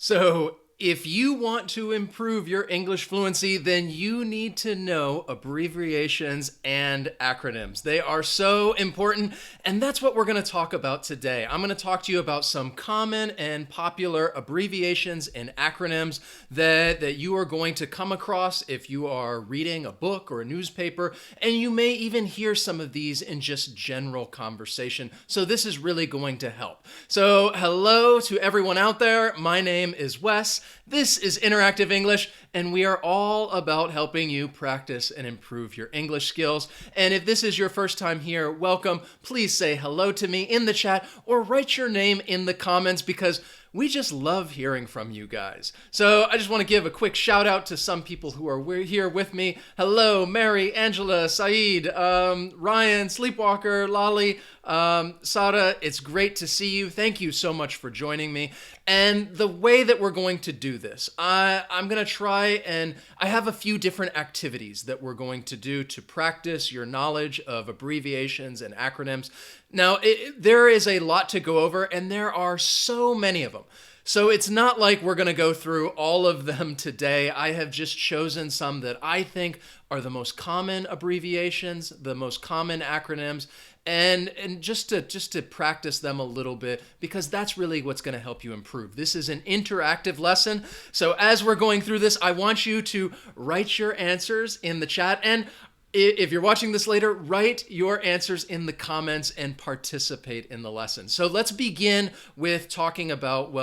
So, if you want to improve your English fluency, then you need to know abbreviations and acronyms. They are so important, and that's what we're going to talk about today. I'm going to talk to you about some common and popular abbreviations and acronyms that you are going to come across if you are reading a book or a newspaper, and you may even hear some of these in just general conversation. So this is really going to help. So hello to everyone out there. My name is Wes. This is Interactive English, and we are all about helping you practice and improve your English skills. And if this is your first time here, welcome. Please say hello to me in the chat or write your name in the comments because we just love hearing from you guys. So I just want to give a quick shout out to some people who are here with me. Hello, Mary, Angela, Saeed, Ryan, Sleepwalker, Lolly, Sada. It's great to see you. Thank you so much for joining me. And the way that we're going to do this, I'm going to try and I have a few different activities that we're going to do to practice your knowledge of abbreviations and acronyms. Now, there is a lot to go over, and there are so many of them. So it's not like we're going to go through all of them today. I have just chosen some that I think are the most common abbreviations, the most common acronyms, and just to practice them a little bit, because that's really what's going to help you improve. This is an interactive lesson. So as we're going through this, I want you to write your answers in the chat, and if you're watching this later, write your answers in the comments and participate in the lesson. So let's begin with talking about,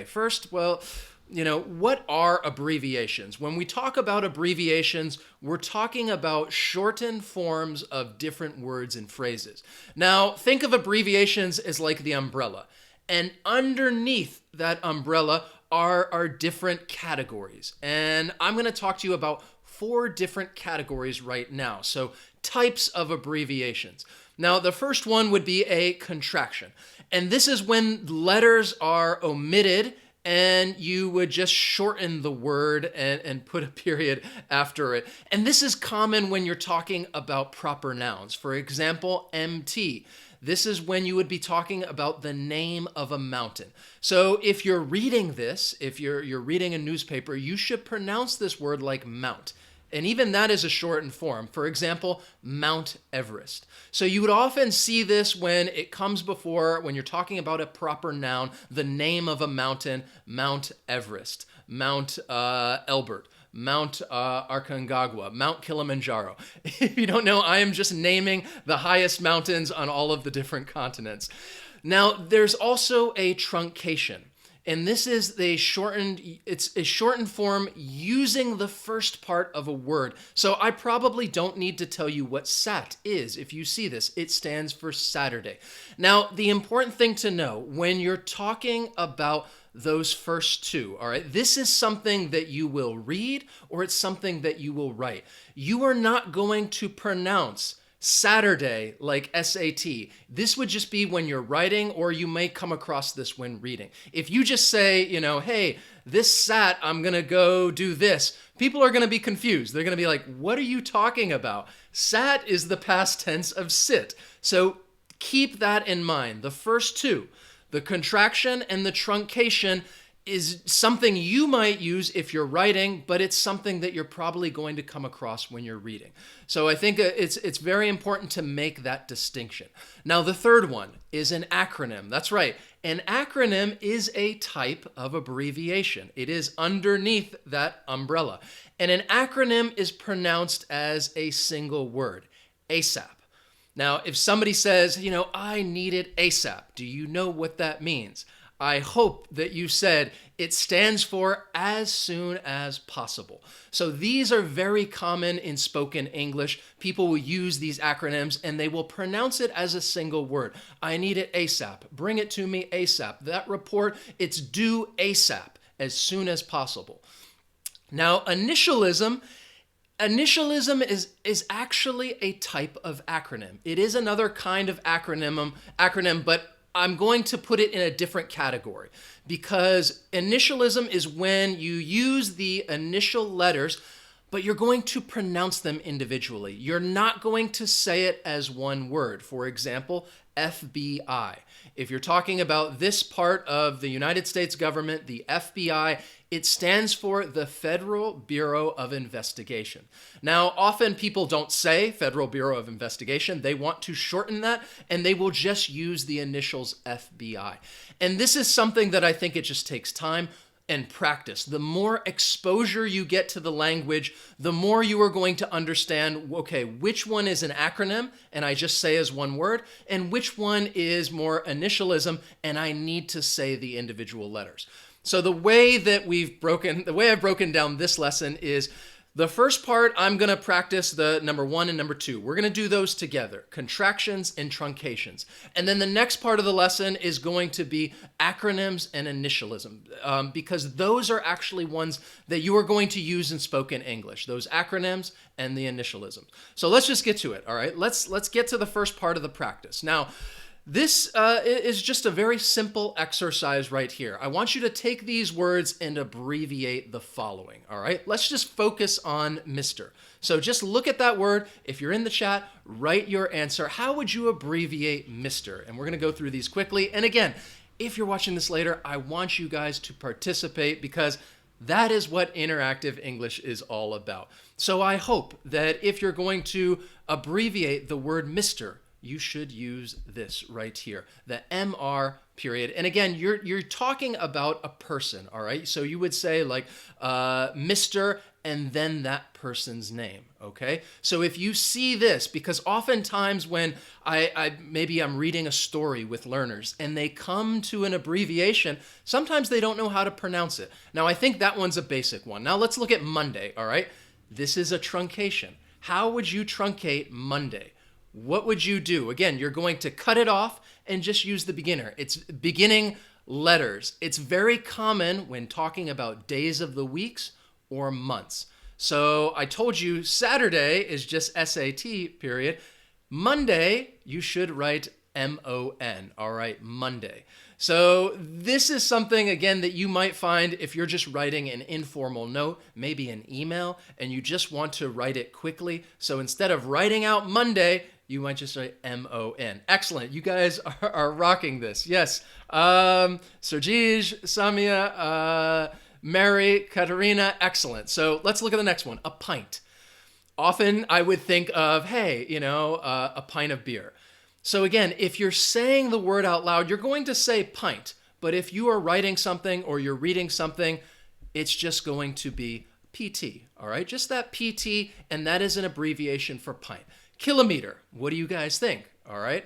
first, what are abbreviations? When we talk about abbreviations, we're talking about shortened forms of different words and phrases. Now, think of abbreviations as like the umbrella. And underneath that umbrella are different categories. And I'm going to talk to you about 4 different categories right now. So types of abbreviations. Now, the first one would be a contraction. And this is when letters are omitted and you would just shorten the word and put a period after it. And this is common when you're talking about proper nouns. For example, MT. This is when you would be talking about the name of a mountain. So if you're reading this, if you're reading a newspaper, you should pronounce this word like Mount. And even that is a shortened form. For example, Mount Everest. So you would often see this when it comes before, when you're talking about a proper noun, the name of a mountain, Mount Everest, Mount Elbert, Mount Aconcagua, Mount Kilimanjaro. If you don't know, I am just naming the highest mountains on all of the different continents. Now, there's also a truncation. And this is it's a shortened form using the first part of a word. So I probably don't need to tell you what SAT is. If you see this, it stands for Saturday. Now, the important thing to know when you're talking about those first 2, all right, this is something that you will read or it's something that you will write. You are not going to pronounce Saturday like SAT. This would just be when you're writing, or you may come across this when reading. If you just say, hey, this SAT, I'm going to go do this, people are going to be confused. They're going to be like, what are you talking about? SAT is the past tense of sit. So keep that in mind. The first 2, the contraction and the truncation, is something you might use if you're writing, but it's something that you're probably going to come across when you're reading. So I think it's very important to make that distinction. Now, the third one is an acronym. That's right. An acronym is a type of abbreviation. It is underneath that umbrella. And an acronym is pronounced as a single word, ASAP. Now, if somebody says, I need it ASAP, do you know what that means? I hope that you said it stands for as soon as possible. So these are very common in spoken English. People will use these acronyms and they will pronounce it as a single word. I need it ASAP. Bring it to me ASAP. That report, it's due ASAP, as soon as possible. Now, initialism is actually a type of acronym. It is another kind of acronym, but I'm going to put it in a different category because initialism is when you use the initial letters but you're going to pronounce them individually. You're not going to say it as one word. For example, FBI. If you're talking about this part of the United States government, the FBI, it stands for the Federal Bureau of Investigation. Now, often people don't say Federal Bureau of Investigation. They want to shorten that, and they will just use the initials FBI. And this is something that I think it just takes time and practice. The more exposure you get to the language, the more you are going to understand, okay, which one is an acronym and I just say as one word, and which one is more initialism and I need to say the individual letters. So the way I've broken down this lesson is the first part, I'm going to practice the number 1 and number 2. We're going to do those together, contractions and truncations. And then the next part of the lesson is going to be acronyms and initialism, because those are actually ones that you are going to use in spoken English, those acronyms and the initialism. So let's just get to it, all right? Let's get to the first part of the practice. Now, this is just a very simple exercise right here. I want you to take these words and abbreviate the following, all right? Let's just focus on Mr. So just look at that word. If you're in the chat, write your answer. How would you abbreviate Mr.? And we're going to go through these quickly. And again, if you're watching this later, I want you guys to participate because that is what interactive English is all about. So I hope that if you're going to abbreviate the word Mr., you should use this right here, the MR period. And again, you're talking about a person, all right? So you would say like Mr. and then that person's name, okay? So if you see this, because oftentimes when maybe I'm reading a story with learners and they come to an abbreviation, sometimes they don't know how to pronounce it. Now, I think that one's a basic one. Now let's look at Monday, all right? This is a truncation. How would you truncate Monday? What would you do? Again, you're going to cut it off and just use the beginner. It's beginning letters. It's very common when talking about days of the weeks or months. So I told you Saturday is just SAT period. Monday, you should write MON, all right, Monday. So this is something, again, that you might find if you're just writing an informal note, maybe an email, and you just want to write it quickly. So instead of writing out Monday, you might just write MON. Excellent. You guys are rocking this. Yes. Sergej, Samia, Mary, Katerina. Excellent. So let's look at the next one. A pint. Often I would think of, hey, a pint of beer. So again, if you're saying the word out loud, you're going to say pint. But if you are writing something or you're reading something, it's just going to be PT. All right, just that PT, and that is an abbreviation for pint. Kilometer. What do you guys think? All right.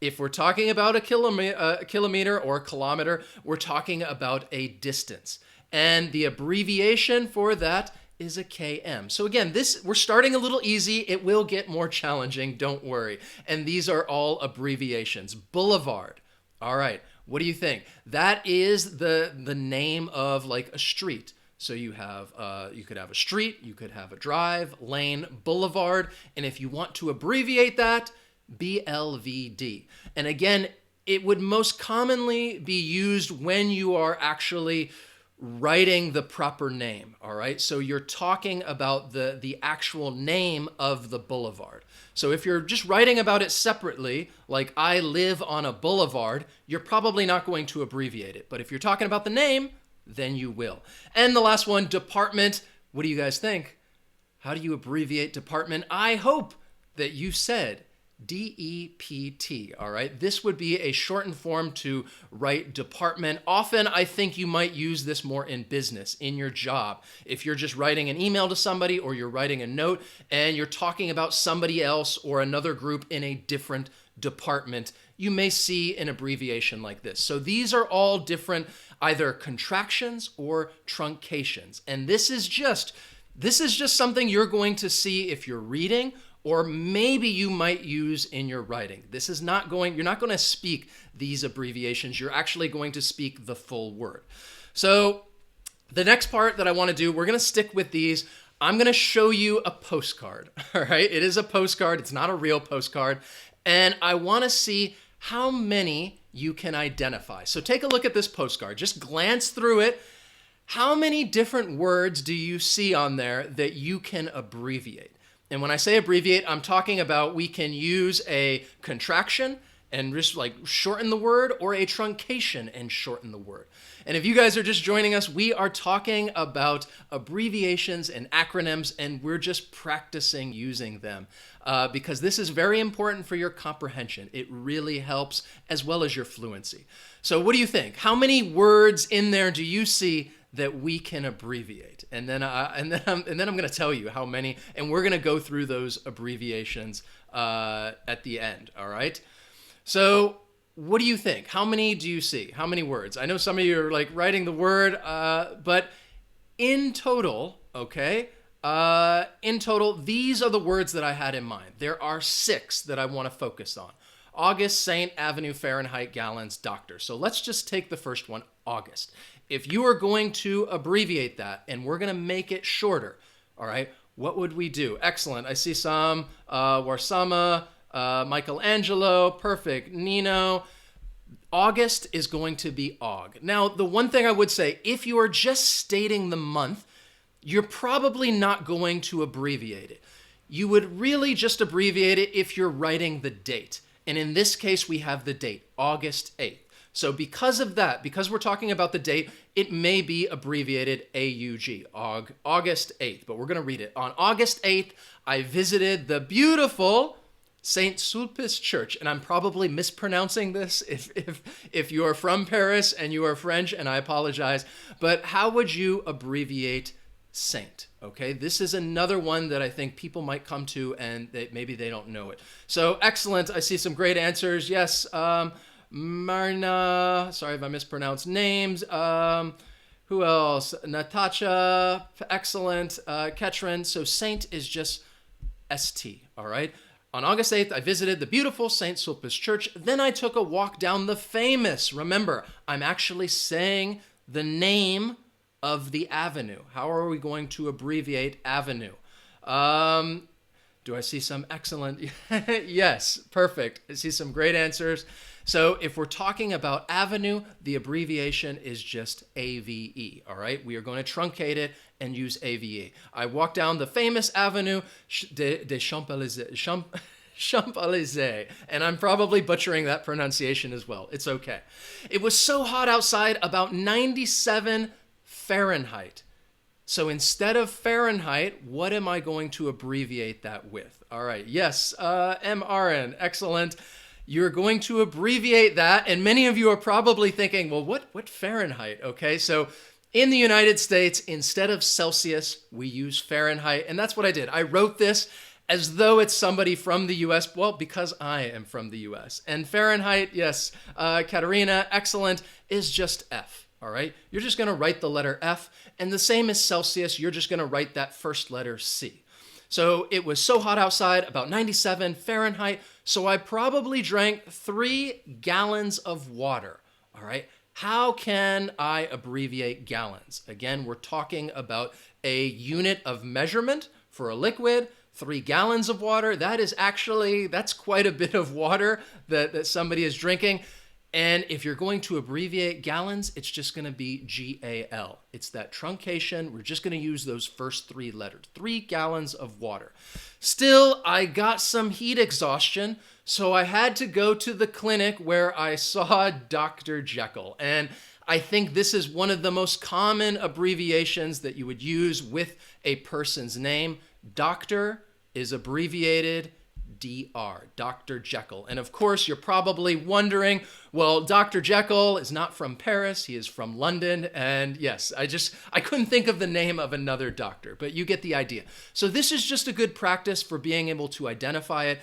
If we're talking about a kilometer or a kilometer, we're talking about a distance. And the abbreviation for that is a KM. So again, we're starting a little easy. It will get more challenging, don't worry. And these are all abbreviations. Boulevard. All right, what do you think? That is the name of like a street. So you could have a street, you could have a drive, lane, boulevard, and if you want to abbreviate that, BLVD. And again, it would most commonly be used when you are actually writing the proper name, all right? So you're talking about the actual name of the boulevard. So if you're just writing about it separately, like I live on a boulevard, you're probably not going to abbreviate it. But if you're talking about the name, then you will. And the last one, department. What do you guys think? How do you abbreviate department? I hope that you said DEPT, all right? This would be a shortened form to write department. Often, I think you might use this more in business, in your job. If you're just writing an email to somebody or you're writing a note and you're talking about somebody else or another group in a different department, you may see an abbreviation like this. So these are all different either contractions or truncations. And this is just something you're going to see if you're reading, or maybe you might use in your writing. You're not going to speak these abbreviations. You're actually going to speak the full word. So the next part that I want to do, we're going to stick with these. I'm going to show you a postcard, all right? It is a postcard. It's not a real postcard. And I want to see how many you can identify. So take a look at this postcard. Just glance through it. How many different words do you see on there that you can abbreviate? And when I say abbreviate, I'm talking about we can use a contraction and just like shorten the word, or a truncation and shorten the word. And if you guys are just joining us, we are talking about abbreviations and acronyms, and we're just practicing using them because this is very important for your comprehension. It really helps, as well as your fluency. So what do you think? How many words in there do you see that we can abbreviate? And then I'm going to tell you how many, and we're going to go through those abbreviations at the end. All right. So what do you think? How many do you see? How many words? I know some of you are like writing the word, but in total, okay, in total, these are the words that I had in mind. There are 6 that I want to focus on. August, Saint, Avenue, Fahrenheit, gallons, doctor. So let's just take the first one, August. If you are going to abbreviate that, and we're going to make it shorter, all right, what would we do? Excellent. I see some, Warsama, Michelangelo, perfect, Nino. August is going to be Aug. Now, the one thing I would say, if you are just stating the month, you're probably not going to abbreviate it. You would really just abbreviate it if you're writing the date. And in this case, we have the date, August 8th. So because of that, because we're talking about the date, it may be abbreviated AUG, August 8th, but we're going to read it. On August 8th, I visited the beautiful St. Sulpice Church, and I'm probably mispronouncing this if you are from Paris and you are French, and I apologize, but how would you abbreviate Saint? Okay, this is another one that I think people might come to and maybe they don't know it. So excellent, I see some great answers. Yes, Marina, sorry if I mispronounced names. Who else? Natasha, excellent. Ketrin, so Saint is just ST, all right? On August 8th, I visited the beautiful St. Sulpice Church. Then I took a walk down the famous, remember, I'm actually saying the name of the avenue. How are we going to abbreviate avenue? Do I see some excellent? Yes, perfect. I see some great answers. So if we're talking about avenue, the abbreviation is just AVE, all right? We are going to truncate it and use AVE. I walked down the famous avenue des Champs-Élysées, and I'm probably butchering that pronunciation as well. It's okay. It was so hot outside, about 97 Fahrenheit. So instead of Fahrenheit, what am I going to abbreviate that with? All right, yes, MRN, excellent. You're going to abbreviate that, and many of you are probably thinking, well, what Fahrenheit? Okay, so in the United States, instead of Celsius, we use Fahrenheit, and that's what I did. I wrote this as though it's somebody from the US, well, because I am from the US. And Fahrenheit, yes, Katerina, excellent, is just F, all right? You're just gonna write the letter F, and the same as Celsius, you're just gonna write that first letter C. So it was so hot outside, about 97 Fahrenheit, so I probably drank 3 gallons of water, all right? How can I abbreviate gallons? Again, we're talking about a unit of measurement for a liquid. 3 gallons of water, that's quite a bit of water that somebody is drinking. And if you're going to abbreviate gallons, it's just going to be GAL. It's that truncation. We're just going to use those first 3 letters. 3 gallons of water. Still, I got some heat exhaustion, so I had to go to the clinic where I saw Dr. Jekyll. And I think this is one of the most common abbreviations that you would use with a person's name. Doctor is abbreviated DR, Dr. Jekyll. And of course, you're probably wondering, well, Dr. Jekyll is not from Paris, he is from London. And yes, I couldn't think of the name of another doctor, but you get the idea. So this is just a good practice for being able to identify it.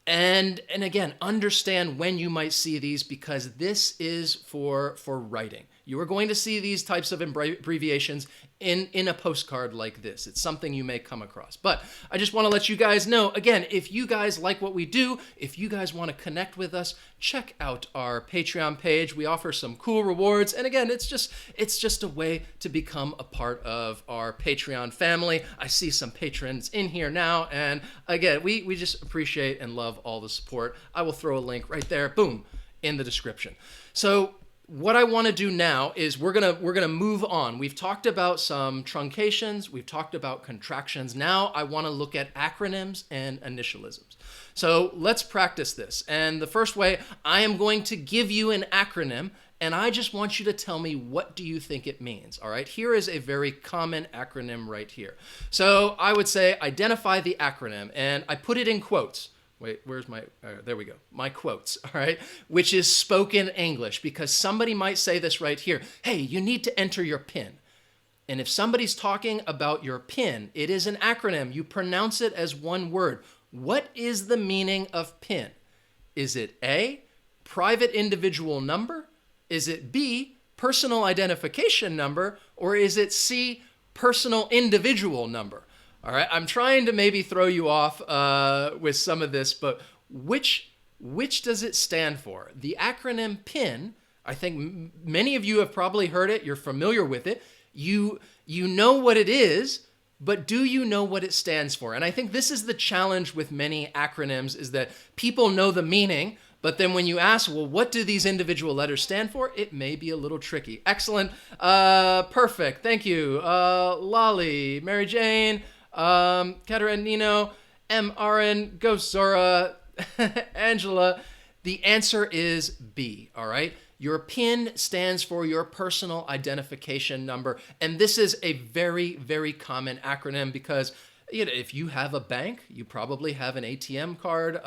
And again, understand when you might see these, because this is for writing. You are going to see these types of abbreviations in a postcard like this. It's something you may come across. But I just want to let you guys know, again, if you guys like what we do, if you guys want to connect with us, check out our Patreon page. We offer some cool rewards. And again, it's just a way to become a part of our Patreon family. I see some patrons in here now. And again, we just appreciate and love all the support. I will throw a link right there, boom, in the description. So what I want to do now is we're gonna move on. We've talked about some truncations, we've talked about contractions. Now I want to look at acronyms and initialisms. So let's practice this. And the first way, I am going to give you an acronym, and I just want you to tell me, what do you think it means? All right, here is a very common acronym right here. So I would say identify the acronym, and I put it in quotes. Wait, where's my, there we go, my quotes, all right, which is spoken English, because somebody might say this right here. Hey, you need to enter your PIN. And if somebody's talking about your PIN, it is an acronym. You pronounce it as one word. What is the meaning of PIN? Is it A, private individual number? Is it B, personal identification number? Or is it C, personal individual number? All right, I'm trying to maybe throw you off with some of this, but which does it stand for? The acronym PIN, I think many of you have probably heard it. You're familiar with it. You know what it is, but do you know what it stands for? And I think this is the challenge with many acronyms, is that people know the meaning, but then when you ask, well, what do these individual letters stand for? It may be a little tricky. Excellent. Perfect. Thank you. Lolly, Mary Jane, Kateranino, M. Aaron, Go Zora, Angela. The answer is B, all right? Your PIN stands for your personal identification number. And this is a very, very common acronym because, you know, if you have a bank, you probably have an ATM card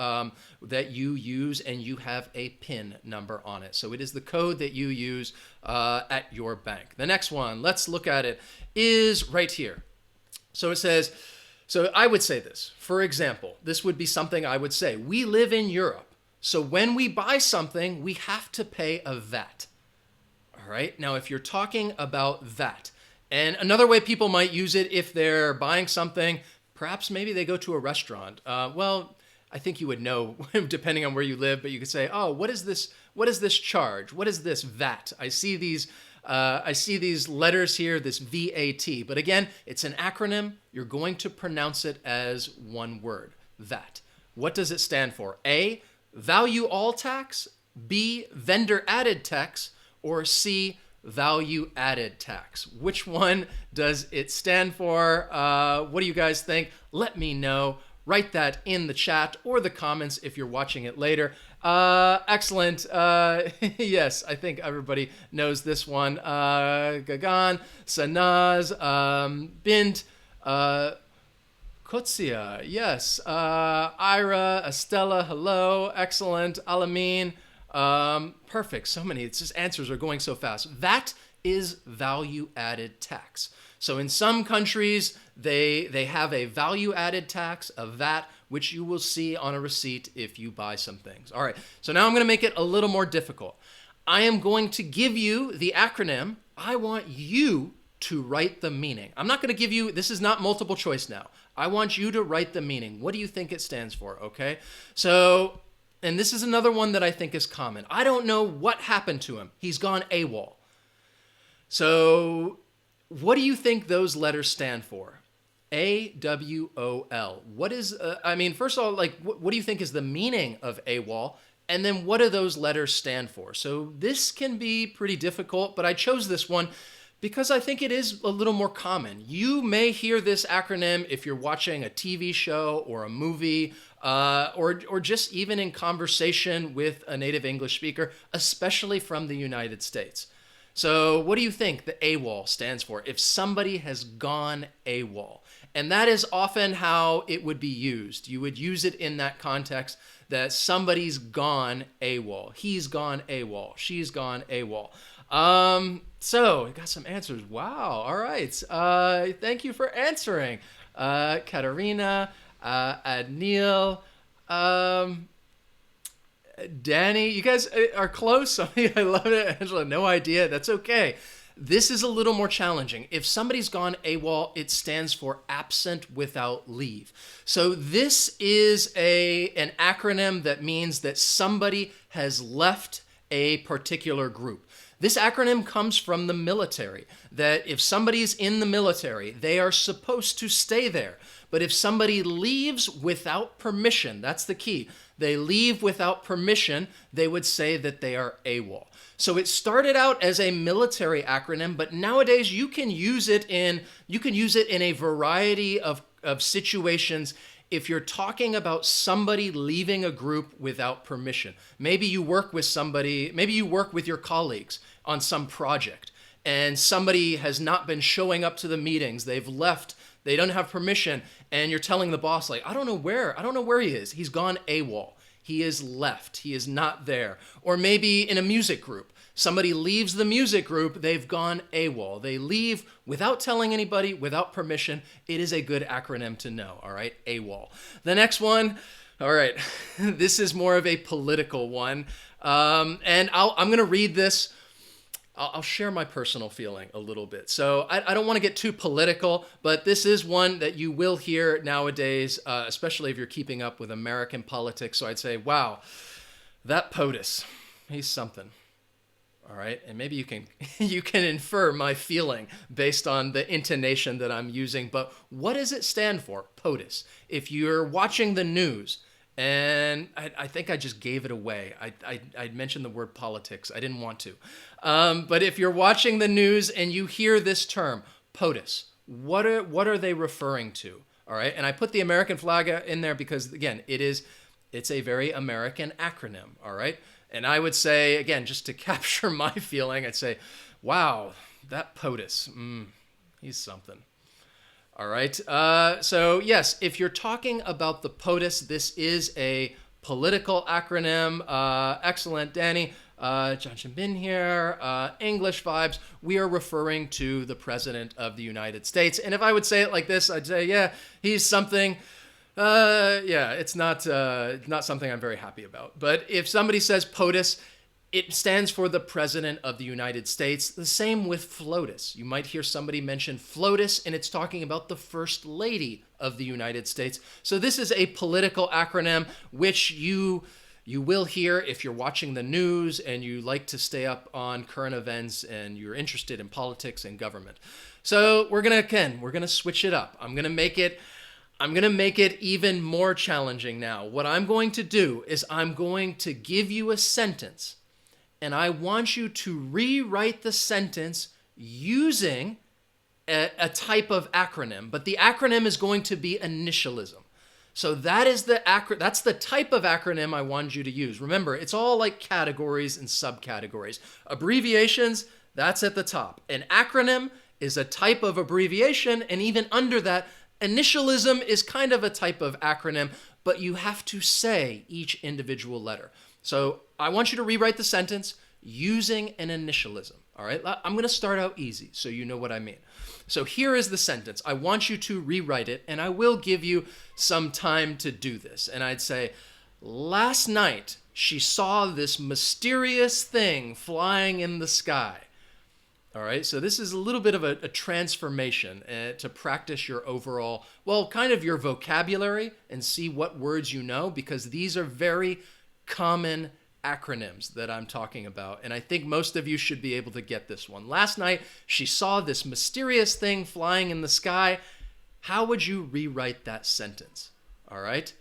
that you use, and you have a PIN number on it. So it is the code that you use at your bank. The next one, let's look at it, is right here. So it says, so I would say this. For example, this would be something I would say. We live in Europe. So when we buy something, we have to pay a VAT. All right. Now, if you're talking about VAT, and another way people might use it if they're buying something, perhaps maybe they go to a restaurant. Well, I think you would know depending on where you live, but you could say, oh, what is this? What is this charge? What is this VAT? I see these letters here, this VAT. But again, it's an acronym. You're going to pronounce it as one word, VAT. What does it stand for? A, value all tax, B, vendor added tax, or C, value added tax. Which one does it stand for? What do you guys think? Let me know. Write that in the chat or the comments if you're watching it later. Excellent. Yes, I think everybody knows this one. Gagan, Sanaz, Bint, Kotsia, yes. Ira, Estella, hello. Excellent. Alamin, perfect. So many. It's just answers are going so fast. VAT is value added tax. So in some countries, they have a value added tax, a VAT, which you will see on a receipt if you buy some things. All right, so now I'm going to make it a little more difficult. I am going to give you the acronym. I want you to write the meaning. I'm not going to give you, this is not multiple choice now. I want you to write the meaning. What do you think it stands for, okay? So, and this is another one that I think is common. I don't know what happened to him. He's gone AWOL. So, what do you think those letters stand for? AWOL. What is, first of all, like, what do you think is the meaning of AWOL? And then what do those letters stand for? So this can be pretty difficult, but I chose this one because I think it is a little more common. You may hear this acronym if you're watching a TV show or a movie, or just even in conversation with a native English speaker, especially from the United States. So what do you think the AWOL stands for? If somebody has gone AWOL. And that is often how it would be used. You would use it in that context that somebody's gone AWOL. He's gone AWOL. She's gone AWOL. So we got some answers. Wow. All right. Thank you for answering. Katerina, Adnil, Danny, you guys are close. I love it. Angela, no idea. That's okay. This is a little more challenging. If somebody's gone AWOL, it stands for absent without leave. So this is an acronym that means that somebody has left a particular group. This acronym comes from the military, that if somebody's in the military, they are supposed to stay there. But if somebody leaves without permission, that's the key. They leave without permission, they would say that they are AWOL. So it started out as a military acronym, but nowadays you can use it in a variety of situations. If you're talking about somebody leaving a group without permission, maybe you work with somebody, maybe you work with your colleagues on some project, and somebody has not been showing up to the meetings, they've left, they don't have permission, and you're telling the boss, like, I don't know where he is. He's gone AWOL. He is left. He is not there. Or maybe in a music group, somebody leaves the music group, they've gone AWOL. They leave without telling anybody, without permission. It is a good acronym to know, all right? AWOL. The next one, all right, this is more of a political one. And I'm going to read this. I'll share my personal feeling a little bit. So I don't want to get too political, but this is one that you will hear nowadays, especially if you're keeping up with American politics. So I'd say, wow, that POTUS, he's something. All right, and maybe you can infer my feeling based on the intonation that I'm using. But what does it stand for? POTUS. If you're watching the news, and I think I just gave it away. I mentioned the word politics. I didn't want to. But if you're watching the news and you hear this term, POTUS, what are they referring to? All right, and I put the American flag in there because, again, it's a very American acronym. All right. And I would say, again, just to capture my feeling, I'd say, wow, that POTUS, he's something. All right. So, yes, if you're talking about the POTUS, this is a political acronym. Excellent, Danny. Johnson Bin here. English vibes. We are referring to the President of the United States. And if I would say it like this, I'd say, yeah, he's something. Yeah, it's not something I'm very happy about. But if somebody says POTUS, it stands for the President of the United States. The same with FLOTUS. You might hear somebody mention FLOTUS, and it's talking about the First Lady of the United States. So this is a political acronym, which you will hear if you're watching the news and you like to stay up on current events and you're interested in politics and government. So we're gonna switch it up. I'm gonna make it even more challenging now. What I'm going to do is I'm going to give you a sentence, and I want you to rewrite the sentence using a type of acronym, but the acronym is going to be initialism. So that's the type of acronym I want you to use. Remember, it's all like categories and subcategories. Abbreviations, that's at the top. An acronym is a type of abbreviation, and even under that, initialism is kind of a type of acronym, but you have to say each individual letter. So I want you to rewrite the sentence using an initialism. All right, I'm going to start out easy so you know what I mean. So here is the sentence. I want you to rewrite it, and I will give you some time to do this. And I'd say, last night she saw this mysterious thing flying in the sky. All right, so this is a little bit of a transformation to practice your overall, kind of your vocabulary and see what words you know, because these are very common acronyms that I'm talking about. And I think most of you should be able to get this one. Last night, she saw this mysterious thing flying in the sky. How would you rewrite that sentence? All right.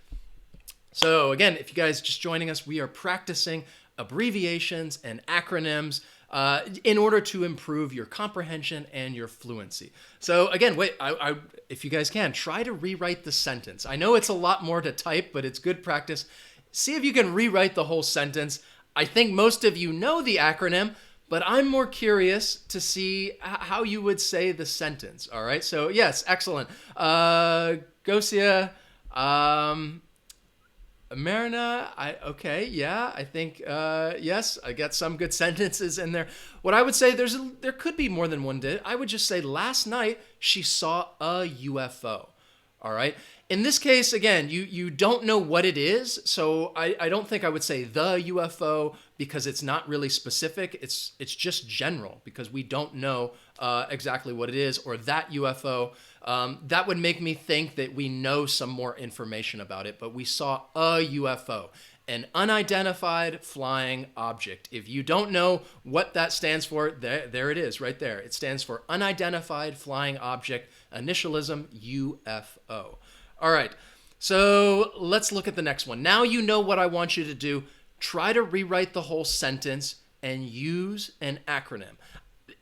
So again, if you guys just joining us, we are practicing abbreviations and acronyms in order to improve your comprehension and your fluency. So again, if you guys can, try to rewrite the sentence. I know it's a lot more to type, but it's good practice. See if you can rewrite the whole sentence. I think most of you know the acronym, but I'm more curious to see how you would say the sentence. All right, so yes, excellent. Gosia, Marina, I think, yes, I got some good sentences in there. What I would say, there could be more than one did. I would just say last night she saw a UFO. All right. In this case, again, you don't know what it is, so I don't think I would say the UFO because it's not really specific. It's just general because we don't know exactly what it is, or that UFO. That would make me think that we know some more information about it, but we saw a UFO, an unidentified flying object. If you don't know what that stands for, there it is right there. It stands for unidentified flying object, initialism, UFO. All right. So let's look at the next one. Now you know what I want you to do. Try to rewrite the whole sentence and use an acronym.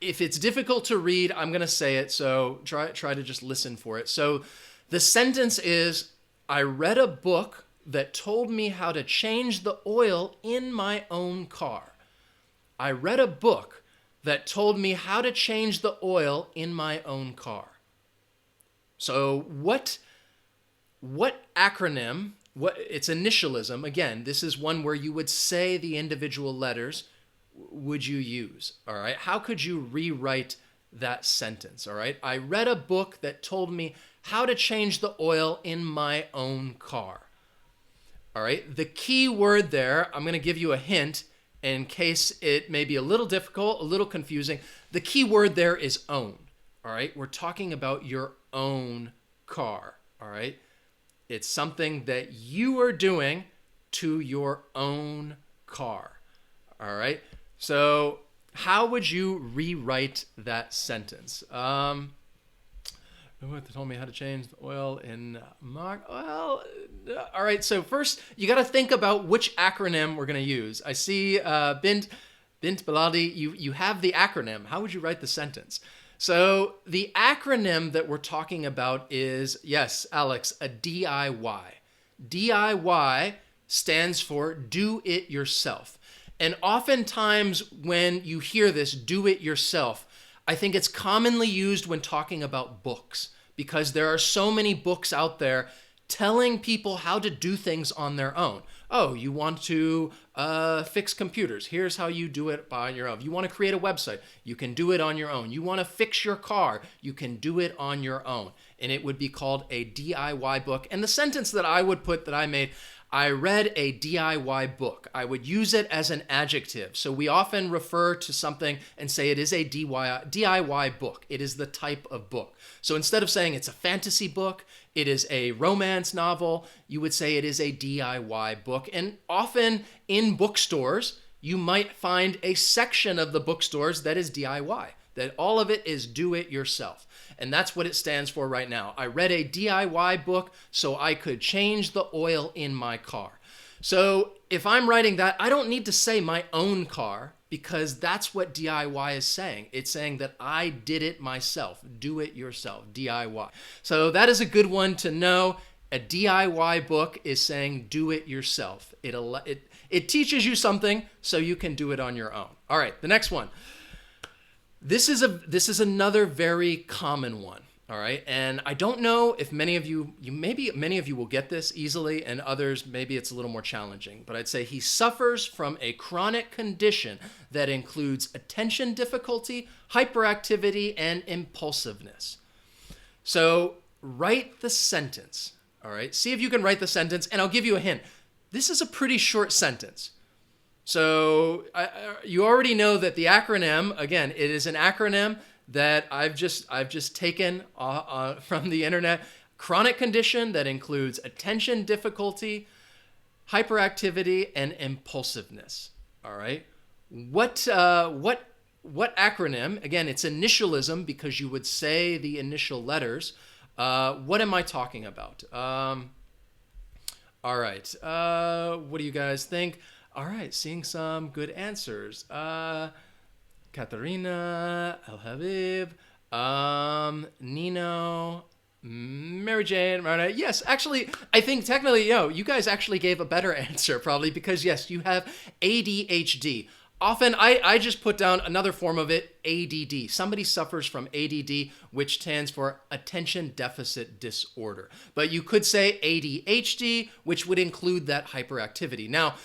If it's difficult to read, I'm going to say it, so try to just listen for it. So the sentence is, I read a book that told me how to change the oil in my own car. I read a book that told me how to change the oil in my own car. So what acronym, it's initialism, again, this is one where you would say the individual letters, would you use? All right. How could you rewrite that sentence? All right. I read a book that told me how to change the oil in my own car. All right. The key word there, I'm going to give you a hint in case it may be a little difficult, a little confusing. The key word there is own. All right. We're talking about your own car. All right. It's something that you are doing to your own car. All right. So how would you rewrite that sentence? They told me how to change the oil in Mark. Well, all right. So first, you got to think about which acronym we're going to use. I see Bint Baladi, you have the acronym. How would you write the sentence? So the acronym that we're talking about is, yes, Alex, a DIY. DIY stands for do it yourself. And oftentimes when you hear this, do it yourself, I think it's commonly used when talking about books, because there are so many books out there telling people how to do things on their own. Oh, you want to fix computers. Here's how you do it by your own. You want to create a website. You can do it on your own. You want to fix your car. You can do it on your own. And it would be called a DIY book. And the sentence that I would put that I made, I read a DIY book. I would use it as an adjective. So we often refer to something and say it is a DIY book. It is the type of book. So instead of saying it's a fantasy book, it is a romance novel, you would say it is a DIY book. And often in bookstores, you might find a section of the bookstores that is DIY, that all of it is do it yourself. And that's what it stands for right now. I read a DIY book so I could change the oil in my car. So if I'm writing that, I don't need to say my own car, because that's what DIY is saying. It's saying that I did it myself. Do it yourself, DIY. So that is a good one to know. A DIY book is saying do it yourself. It teaches you something so you can do it on your own. All right, the next one. This is another very common one, all right? And I don't know if many of you will get this easily, and others, maybe it's a little more challenging. But I'd say he suffers from a chronic condition that includes attention difficulty, hyperactivity, and impulsiveness. So write the sentence, all right? See if you can write the sentence, and I'll give you a hint. This is a pretty short sentence. So you already know that the acronym, again, it is an acronym that I've just taken from the internet. Chronic condition that includes attention difficulty, hyperactivity, and impulsiveness. All right. What acronym? Again, it's initialism because you would say the initial letters. What am I talking about? All right. What do you guys think? All right, seeing some good answers. Katharina, El Habib, Nino, Mary Jane, Rana. Yes, actually, I think technically, you guys actually gave a better answer probably because, yes, you have ADHD. Often, I just put down another form of it, ADD. Somebody suffers from ADD, which stands for Attention Deficit Disorder. But you could say ADHD, which would include that hyperactivity. Now,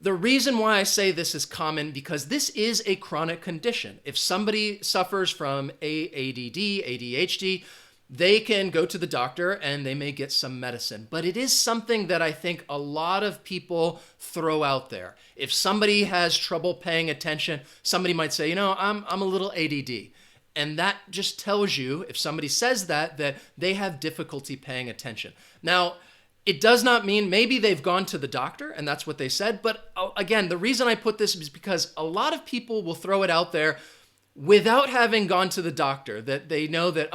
the reason why I say this is common, because this is a chronic condition. If somebody suffers from ADD, ADHD, they can go to the doctor and they may get some medicine. But it is something that I think a lot of people throw out there. If somebody has trouble paying attention, somebody might say, I'm a little ADD. And that just tells you, if somebody says that they have difficulty paying attention. Now, it does not mean maybe they've gone to the doctor and that's what they said. But again, the reason I put this is because a lot of people will throw it out there without having gone to the doctor, that they know that,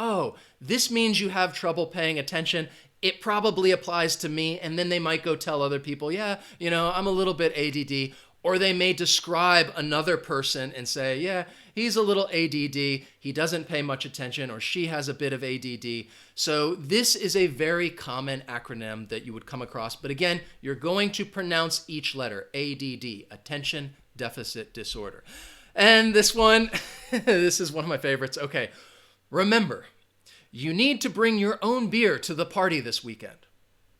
this means you have trouble paying attention. it probably applies to me. And then they might go tell other people, yeah, I'm a little bit ADD. Or they may describe another person and say, yeah, he's a little ADD. He doesn't pay much attention, or she has a bit of ADD. So this is a very common acronym that you would come across. But again, you're going to pronounce each letter, ADD, Attention Deficit Disorder. And this one, this is one of my favorites. Okay, remember, you need to bring your own beer to the party this weekend.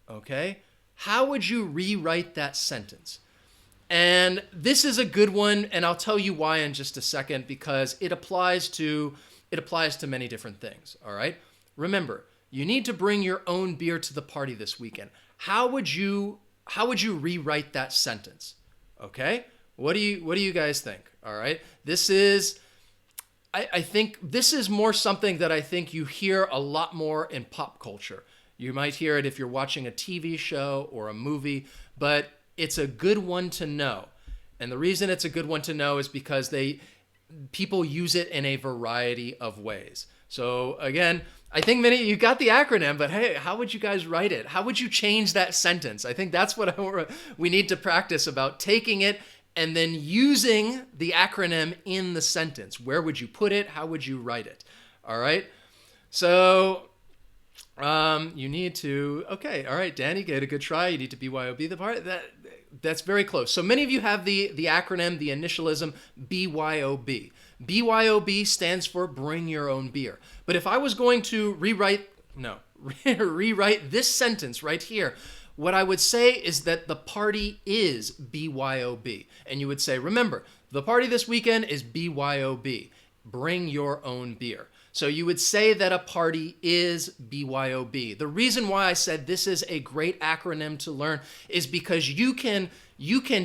Okay? How would you rewrite that sentence? And this is a good one, and I'll tell you why in just a second, because it applies to many different things, all right? Remember, you need to bring your own beer to the party this weekend. How would you rewrite that sentence? Okay? What do you guys think? All right? This is I think this is more something that I think you hear a lot more in pop culture. You might hear it if you're watching a TV show or a movie, but it's a good one to know. And the reason it's a good one to know is because people use it in a variety of ways. So again, I think many you got the acronym, but hey, how would you guys write it? How would you change that sentence? I think that's what we need to practice about, taking it and then using the acronym in the sentence. Where would you put it? How would you write it? All right. So you need to, okay, all right, Danny, get a good try. You need to BYOB the part. That's very close. So many of you have the acronym, the initialism BYOB. BYOB stands for bring your own beer. But if I was going to rewrite this sentence right here, what I would say is that the party is BYOB. And you would say, remember, the party this weekend is BYOB. Bring your own beer. So you would say that a party is BYOB. The reason why I said this is a great acronym to learn is because you can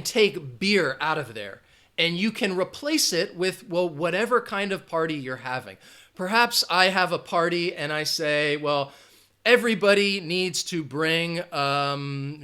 take beer out of there and you can replace it with, well, whatever kind of party you're having. Perhaps I have a party and I say, well, everybody needs to bring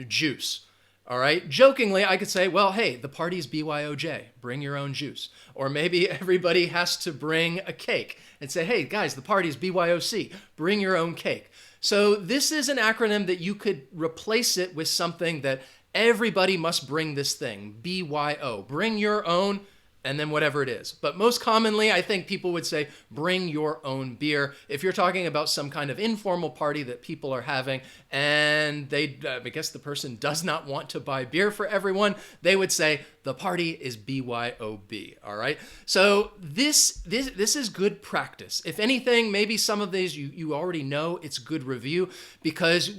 juice. All right. Jokingly, I could say, well, hey, the party's BYOJ. Bring your own juice. Or maybe everybody has to bring a cake and say, hey, guys, the party's BYOC. Bring your own cake. So this is an acronym that you could replace it with something that everybody must bring this thing. BYO. Bring your own, and then whatever it is. But most commonly, I think people would say, bring your own beer. If you're talking about some kind of informal party that people are having, and I guess the person does not want to buy beer for everyone, they would say, the party is BYOB, all right? So this is good practice. If anything, maybe some of these you already know, it's good review, because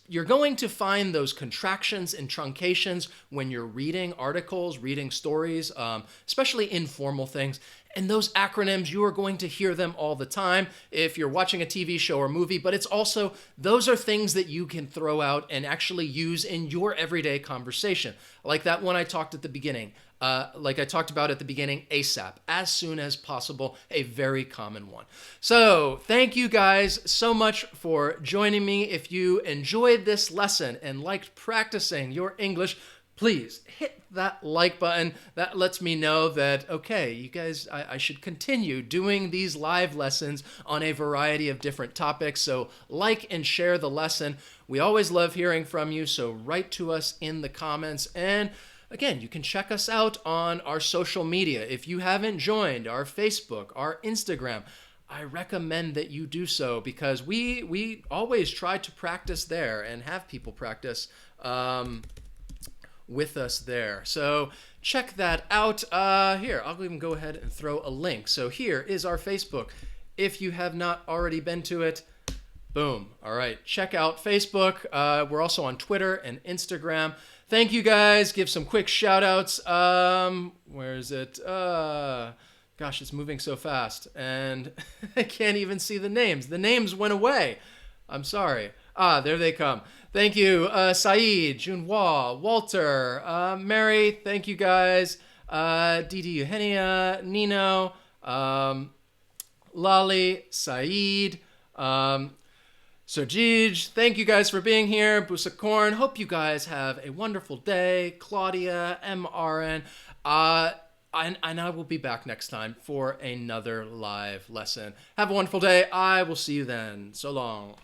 you're going to find those contractions and truncations when you're reading articles, reading stories, especially informal things. And those acronyms, you are going to hear them all the time if you're watching a TV show or movie, but it's also, those are things that you can throw out and actually use in your everyday conversation. Like that one I talked at the beginning, like I talked about at the beginning, ASAP, as soon as possible, a very common one. So thank you guys so much for joining me. If you enjoyed this lesson and liked practicing your English, please hit that like button. That lets me know that, okay, you guys, I should continue doing these live lessons on a variety of different topics. So like and share the lesson. We always love hearing from you, so write to us in the comments. And again, you can check us out on our social media. If you haven't joined our Facebook, our Instagram, I recommend that you do so, because we always try to practice there and have people practice with us there. So check that out. Here, I'll even go ahead and throw a link. So here is our Facebook. If you have not already been to it, boom. All right, check out Facebook. We're also on Twitter and Instagram. Thank you guys. Give some quick shout outs. Where is it? Gosh, it's moving so fast and I can't even see the names. The names went away. I'm sorry. There they come. Thank you, Saeed, Junhua, Walter, Mary, thank you guys, Didi Eugenia, Nino, Lali, Saeed, Sergij, thank you guys for being here, Busakorn, hope you guys have a wonderful day, Claudia, MRN, and I will be back next time for another live lesson. Have a wonderful day. I will see you then. So long.